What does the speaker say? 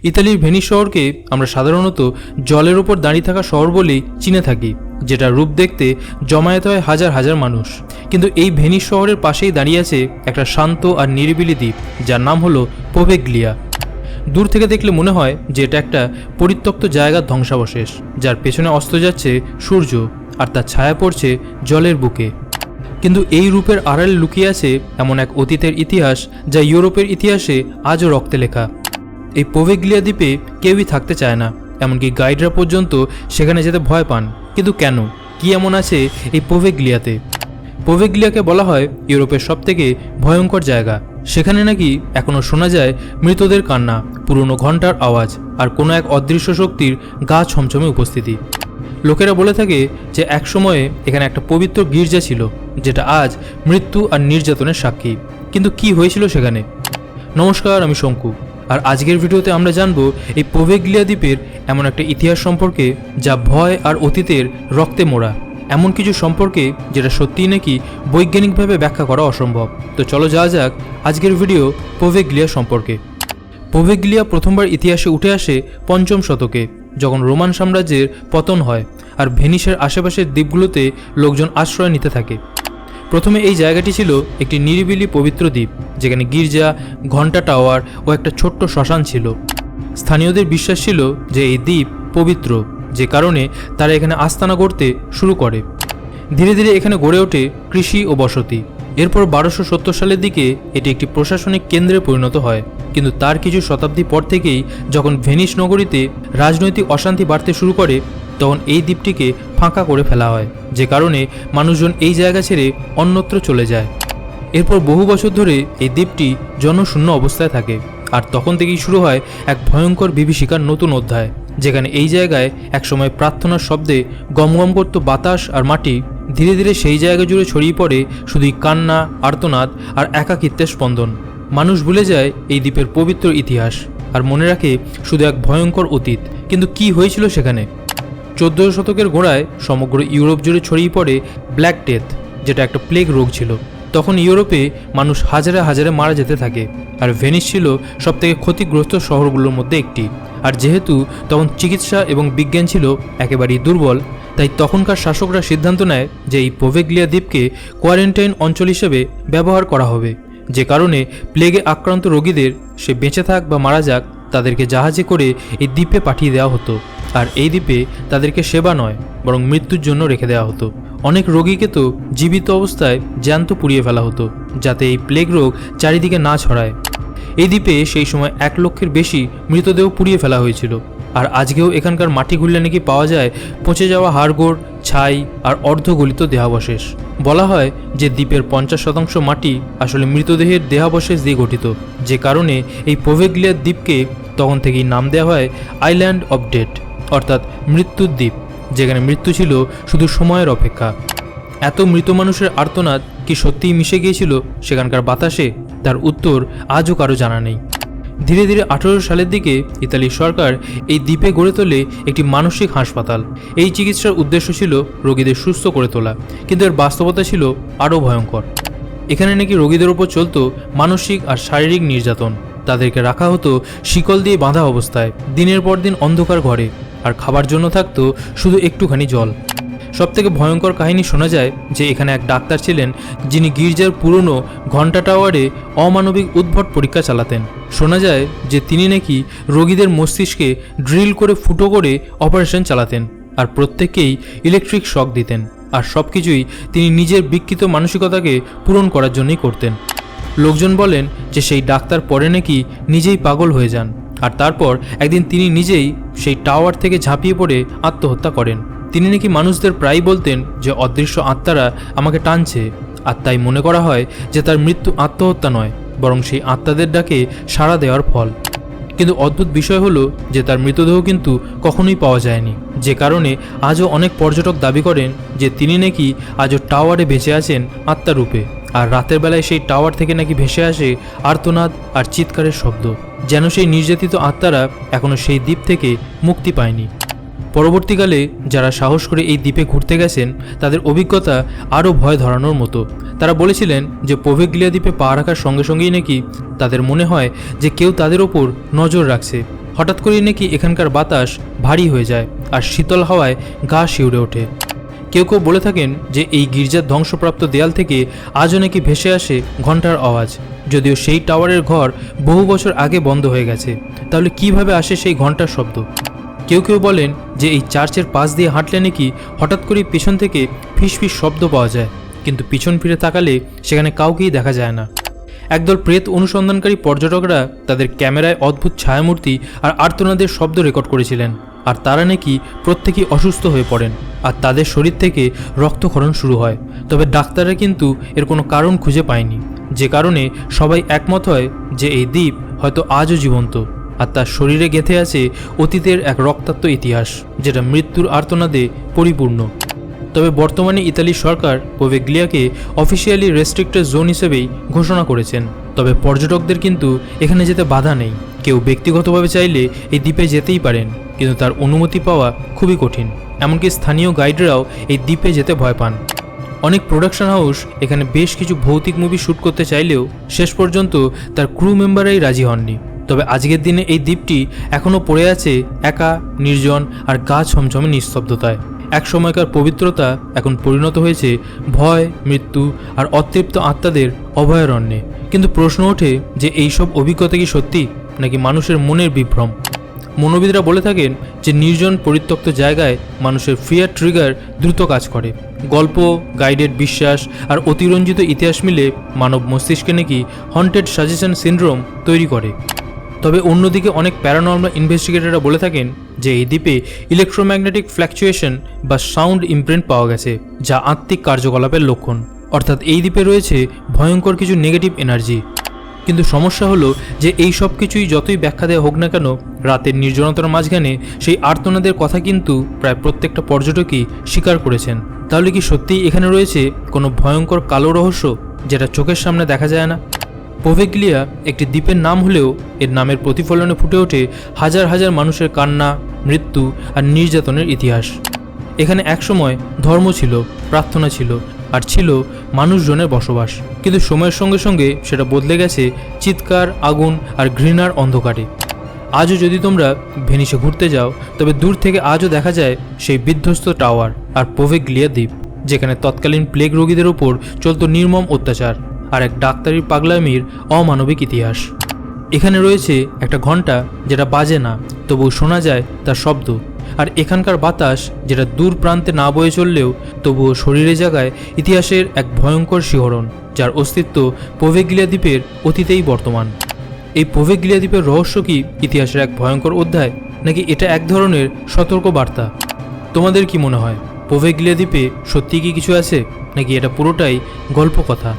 ইতালির ভেনিস শহরকে আমরা সাধারণত জলের ওপর দাঁড়িয়ে থাকা শহর বলেই চিনে থাকি, যেটা রূপ দেখতে জমায়েত হয় হাজার হাজার মানুষ। কিন্তু এই ভেনিস শহরের পাশেই দাঁড়িয়ে আছে একটা শান্ত আর নিরিবিলি দ্বীপ, যার নাম হলো পোভেগ্লিয়া। দূর থেকে দেখলে মনে হয় যে এটা একটা পরিত্যক্ত জায়গার ধ্বংসাবশেষ, যার পেছনে অস্ত যাচ্ছে সূর্য আর তার ছায়া পড়ছে জলের বুকে। কিন্তু এই রূপের আড়ালে লুকিয়ে আছে এমন এক অতীতের ইতিহাস, যা ইউরোপের ইতিহাসে আজও রক্তে লেখা। এই পোভেগ্লিয়া দ্বীপে কেউই থাকতে চায় না, এমনকি গাইডরা পর্যন্ত সেখানে যেতে ভয় পান। কিন্তু কেন, কি এমন আছে এই পোভেগ্লিয়াতে? পোভেগ্লিয়াকে বলা হয় ইউরোপের সবথেকে ভয়ঙ্কর জায়গা। সেখানে নাকি এখনও শোনা যায় মৃতদের কান্না, পুরনো ঘণ্টার আওয়াজ আর কোনো এক অদৃশ্য শক্তির গা ছমছমে উপস্থিতি। লোকেরা বলে থাকে যে একসময়ে এখানে একটা পবিত্র গির্জা ছিল, যেটা আজ মৃত্যু আর নির্যাতনের সাক্ষী। কিন্তু কি হয়েছিল সেখানে? নমস্কার, আমি শঙ্কু, আর আজকের ভিডিওতে আমরা জানব এই পোভেগ্লিয়া দ্বীপের এমন একটা ইতিহাস সম্পর্কে যা ভয় আর অতীতের রক্তে মোড়া, এমন কিছু সম্পর্কে যেটা সত্যিই নাকি বৈজ্ঞানিকভাবে ব্যাখ্যা করা অসম্ভব। তো চলো যাওয়া যাক আজকের ভিডিও পোভেগ্লিয়া সম্পর্কে। পোভেগ্লিয়া প্রথমবার ইতিহাসে উঠে আসে 5ম শতকে, যখন রোমান সাম্রাজ্যের পতন হয় আর ভেনিসের আশেপাশের দ্বীপগুলোতে লোকজন আশ্রয় নিতে থাকে। প্রথমে এই জায়গাটি ছিল একটি নিরিবিলি পবিত্র দ্বীপ, যেখানে গির্জা, ঘণ্টা টাওয়ার ও একটা ছোট্ট শ্মশান ছিল। স্থানীয়দের বিশ্বাস ছিল যে এই দ্বীপ পবিত্র, যে কারণে তারা এখানে আস্তানা গড়তে শুরু করে। ধীরে ধীরে এখানে গড়ে ওঠে কৃষি ও বসতি। এরপর 1270 সালের দিকে এটি একটি প্রশাসনিক কেন্দ্রে পরিণত হয়। কিন্তু তার কিছু শতাব্দী পর থেকেই যখন ভেনিস নগরীতে রাজনৈতিক অশান্তি বাড়তে শুরু করে, তখন এই দ্বীপটিকে ফাঁকা করে ফেলা হয়, যে কারণে মানুষজন এই জায়গা ছেড়ে অন্যত্র চলে যায়। এরপর বহু বছর ধরে এই দ্বীপটি জনশূন্য অবস্থায় থাকে, আর তখন থেকেই শুরু হয় এক ভয়ঙ্কর বিভীষিকার নতুন অধ্যায়, যেখানে এই জায়গায় একসময় প্রার্থনার শব্দে গমগম করত বাতাস আর মাটি। ধীরে ধীরে সেই জায়গা জুড়ে ছড়িয়ে পড়ে শুধুই কান্না, আর্তনাদ আর একাকিত্বের স্পন্দন। মানুষ ভুলে যায় এই দ্বীপের পবিত্র ইতিহাস আর মনে রাখে শুধু এক ভয়ঙ্কর অতীত। কিন্তু কি হয়েছিল সেখানে? 14 শতকের গোড়ায় সমগ্র ইউরোপ জুড়ে ছড়িয়ে পড়ে ব্ল্যাক ডেথ, যেটা একটা প্লেগ রোগ ছিল। তখন ইউরোপে মানুষ হাজারে হাজারে মারা যেতে থাকে, আর ভেনিস ছিল সবথেকে ক্ষতিগ্রস্ত শহরগুলোর মধ্যে একটি। আর যেহেতু তখন চিকিৎসা এবং বিজ্ঞান ছিল একেবারেই দুর্বল, তাই তখনকার শাসকরা সিদ্ধান্ত নেয় যে এই পোভেগ্লিয়া দ্বীপকে কোয়ারেন্টাইন অঞ্চল হিসেবে ব্যবহার করা হবে, যে কারণে প্লেগে আক্রান্ত রোগীদের, সে বেঁচে থাক বা মারা যাক, তাদেরকে জাহাজে করে এই দ্বীপে পাঠিয়ে দেওয়া হতো। আর এই দ্বীপে তাদেরকে সেবা নয়, বরং মৃত্যুর জন্য রেখে দেওয়া হতো। অনেক রোগীকে তো জীবিত অবস্থায় জ্যান্ত পুড়িয়ে ফেলা হতো, যাতে এই প্লেগ রোগ চারিদিকে না ছড়ায়। এই দ্বীপে সেই সময় 1 লক্ষের বেশি মৃতদেহ পুড়িয়ে ফেলা হয়েছিল। আর আজকেও এখানকার মাটি খুললে নাকি পাওয়া যায় পচে যাওয়া হাড়গোড়, ছাই আর অর্ধগলিত দেহাবশেষ। বলা হয় যে দ্বীপের 50% মাটি আসলে মৃতদেহের দেহাবশেষ দিয়ে গঠিত, যে কারণে এই পোভেগ্লিয়া দ্বীপকে তখন থেকেই নাম দেওয়া হয় আইল্যান্ড অফ ডেথ, অর্থাৎ মৃত্যুর দ্বীপ, যেখানে মৃত্যু ছিল শুধু সময়ের অপেক্ষা। এত মৃত মানুষের আর্তনাদ কি সত্যিই মিশে গিয়েছিল সেখানকার বাতাসে? তার উত্তর আজও কারো জানা নেই। ধীরে ধীরে 1800 সালের দিকে ইতালির সরকার এই দ্বীপে গড়ে তোলে একটি মানসিক হাসপাতাল। এই চিকিৎসার উদ্দেশ্য ছিল রোগীদের সুস্থ করে তোলা, কিন্তু এর বাস্তবতা ছিল আরও ভয়ঙ্কর। এখানে নাকি রোগীদের ওপর চলত মানসিক আর শারীরিক নির্যাতন। তাদেরকে রাখা হতো শিকল দিয়ে বাঁধা অবস্থায়, দিনের পর দিন অন্ধকার ঘরে, আর খাবার জন্য থাকতো শুধু একটুখানি জল। সবথেকে ভয়ঙ্কর কাহিনী শোনা যায় যে এখানে এক ডাক্তার ছিলেন, যিনি গির্জার পুরনো ঘণ্টা টাওয়ারে অমানবিক উদ্ভট পরীক্ষা চালাতেন। শোনা যায় যে তিনি নাকি রোগীদের মস্তিষ্কে ড্রিল করে ফুটো করে অপারেশন চালাতেন, আর প্রত্যেককেই ইলেকট্রিক শক দিতেন। আর সব কিছুই তিনি নিজের বিকৃত মানসিকতাকে পূরণ করার জন্যই করতেন। লোকজন বলেন যে সেই ডাক্তার পরে নাকি নিজেই পাগল হয়ে যান, আর তারপর একদিন তিনি নিজেই সেই টাওয়ার থেকে ঝাঁপিয়ে পড়ে আত্মহত্যা করেন। তিনি নাকি মানুষদের প্রায় বলতেন যে অদৃশ্য আত্মারা আমাকে টানছে, আর তাই মনে করা হয় যে তার মৃত্যু আত্মহত্যা নয়, বরং সেই আত্মাদের ডাকে সাড়া দেওয়ার ফল। কিন্তু অদ্ভুত বিষয় হলো যে তার মৃতদেহ কিন্তু কখনোই পাওয়া যায়নি, যে কারণে আজও অনেক পর্যটক দাবি করেন যে তিনি নাকি আজও টাওয়ারে বেঁচে আছেন আত্মারূপে। আর রাতের বেলায় সেই টাওয়ার থেকে নাকি ভেসে আসে আর্তনাদ আর চিৎকারের শব্দ, যেন সেই নির্যাতিত আত্মারা এখনও সেই দ্বীপ থেকে মুক্তি পায়নি। পরবর্তীকালে যারা সাহস করে এই দ্বীপে ঘুরতে গেছেন, তাদের অভিজ্ঞতা আরও ভয় ধরানোর মতো। তারা বলেছিলেন যে পোভেগ্লিয়া দ্বীপে পা রাখার সঙ্গে সঙ্গেই নাকি তাদের মনে হয় যে কেউ তাদের ওপর নজর রাখছে। হঠাৎ করেই নাকি এখানকার বাতাস ভারী হয়ে যায় আর শীতল হাওয়ায় গা শিউরে ওঠে। কেউ কেউ বলে থাকেন যে এই গির্জার ধ্বংসপ্রাপ্ত দেয়াল থেকে আজও নাকি ভেসে আসে ঘণ্টার আওয়াজ, যদিও সেই টাওয়ারের ঘর বহু বছর আগে বন্ধ হয়ে গেছে। তাহলে কিভাবে আসে সেই ঘণ্টার শব্দ? কেউ কেউ বলেন যে এই চার্চের পাশ দিয়ে হাঁটলে নাকি হঠাৎ করেই পিছন থেকে ফিসফিস শব্দ পাওয়া যায়, কিন্তু পিছন ফিরে তাকালে সেখানে কাউকেই দেখা যায় না। একদল প্রেত অনুসন্ধানকারী পর্যটকরা তাদের ক্যামেরায় অদ্ভুত ছায়ামূর্তি আর আর্তনাদের শব্দ রেকর্ড করেছিলেন, আর তারা নাকি প্রত্যেকেই অসুস্থ হয়ে পড়েন আর তাদের শরীর থেকে রক্তক্ষরণ শুরু হয়। তবে ডাক্তাররা কিন্তু এর কোনো কারণ খুঁজে পায়নি, যে কারণে সবাই একমত হয় যে এই দ্বীপ হয়তো আজও জীবন্ত আর তার শরীরে গেঁথে আছে অতীতের এক রক্তাক্ত ইতিহাস, যেটা মৃত্যুর আর্তনাদে পরিপূর্ণ। তবে বর্তমানে ইতালির সরকার পোভেগ্লিয়াকে অফিসিয়ালি রেস্ট্রিক্টেড জোন হিসেবেই ঘোষণা করেছেন। তবে পর্যটকদের কিন্তু এখানে যেতে বাধা নেই। কেউ ব্যক্তিগতভাবে চাইলে এই দ্বীপে যেতেই পারেন, কিন্তু তার অনুমতি পাওয়া খুবই কঠিন। এমনকি স্থানীয় গাইডরাও এই দ্বীপে যেতে ভয় পান। অনেক প্রোডাকশন হাউস এখানে বেশ কিছু ভৌতিক মুভি শ্যুট করতে চাইলেও শেষ পর্যন্ত তার ক্রু মেম্বাররাই রাজি হননি। তবে আজকের দিনে এই দ্বীপটি এখনও পড়ে আছে একা, নির্জন আর গা ছমছমে নিস্তব্ধতায়। এক সময়কার পবিত্রতা এখন পরিণত হয়েছে ভয়, মৃত্যু আর অতৃপ্ত আত্মাদের অভয়ারণ্যে। কিন্তু প্রশ্ন ওঠে যে এই সব অভিজ্ঞতা কি সত্যি, নাকি মানুষের মনের বিভ্রম? মনোবিদরা বলে থাকেন যে নির্জন পরিত্যক্ত জায়গায় মানুষের ফিয়ার ট্রিগার দ্রুত কাজ করে। গল্প, গাইডেড বিশ্বাস আর অতিরঞ্জিত ইতিহাস মিলে মানব মস্তিষ্কে নাকি হন্টেড সাজেশন সিনড্রোম তৈরি করে। তবে অন্যদিকে অনেক প্যারানর্মাল ইনভেস্টিগেটররা বলে থাকেন যে এই দ্বীপে ইলেকট্রোম্যাগনেটিক ফ্ল্যাকচুয়েশন বা সাউন্ড ইমপ্রিন্ট পাওয়া গেছে, যা আত্মিক কার্যকলাপের লক্ষণ। অর্থাৎ এই দ্বীপে রয়েছে ভয়ঙ্কর কিছু নেগেটিভ এনার্জি। কিন্তু সমস্যা হলো যে এই সব কিছুই যতই ব্যাখ্যা দেওয়া হোক না কেন, রাতের নির্জনতার মাঝখানে সেই আর্তনাদের কথা কিন্তু প্রায় প্রত্যেকটা পর্যটকই স্বীকার করেছেন। তাহলে কি সত্যিই এখানে রয়েছে কোনো ভয়ঙ্কর কালো রহস্য, যেটা চোখের সামনে দেখা যায় না? পোভেগ্লিয়া একটি দ্বীপের নাম হলেও এর নামের প্রতিফলনে ফুটে ওঠে হাজার হাজার মানুষের কান্না, মৃত্যু আর নির্যাতনের ইতিহাস। এখানে একসময় ধর্ম ছিল, প্রার্থনা ছিল আর ছিল মানুষজনের বসবাস। কিন্তু সময়ের সঙ্গে সঙ্গে সেটা বদলে গেছে চিৎকার, আগুন আর ঘৃণার অন্ধকারে। আজও যদি তোমরা ভেনিসে ঘুরতে যাও, তবে দূর থেকে আজও দেখা যায় সেই বিধ্বস্ত টাওয়ার আর পোভেগ্লিয়া দ্বীপ, যেখানে তৎকালীন প্লেগ রোগীদের ওপর চলত নির্মম অত্যাচার আর এক ডাক্তারির পাগলামির অমানবিক ইতিহাস। এখানে রয়েছে একটা ঘণ্টা যেটা বাজে না, তবুও শোনা যায় তার শব্দ। আর এখানকার বাতাস যেটা দূর প্রান্তে না বয়ে চললেও তবুও শরীরে জাগায় ইতিহাসের এক ভয়ঙ্কর শিহরণ, যার অস্তিত্ব পোভেগ্লিয়া দ্বীপের অতীতেই বর্তমান। এই পোভেগ্লিয়া দ্বীপের রহস্য কি ইতিহাসের এক ভয়ঙ্কর অধ্যায়, নাকি এটা এক ধরনের সতর্ক বার্তা? তোমাদের কি মনে হয়, পোভেগ্লিয়া দ্বীপে সত্যি কি কিছু আছে, নাকি এটা পুরোটাই গল্প কথা?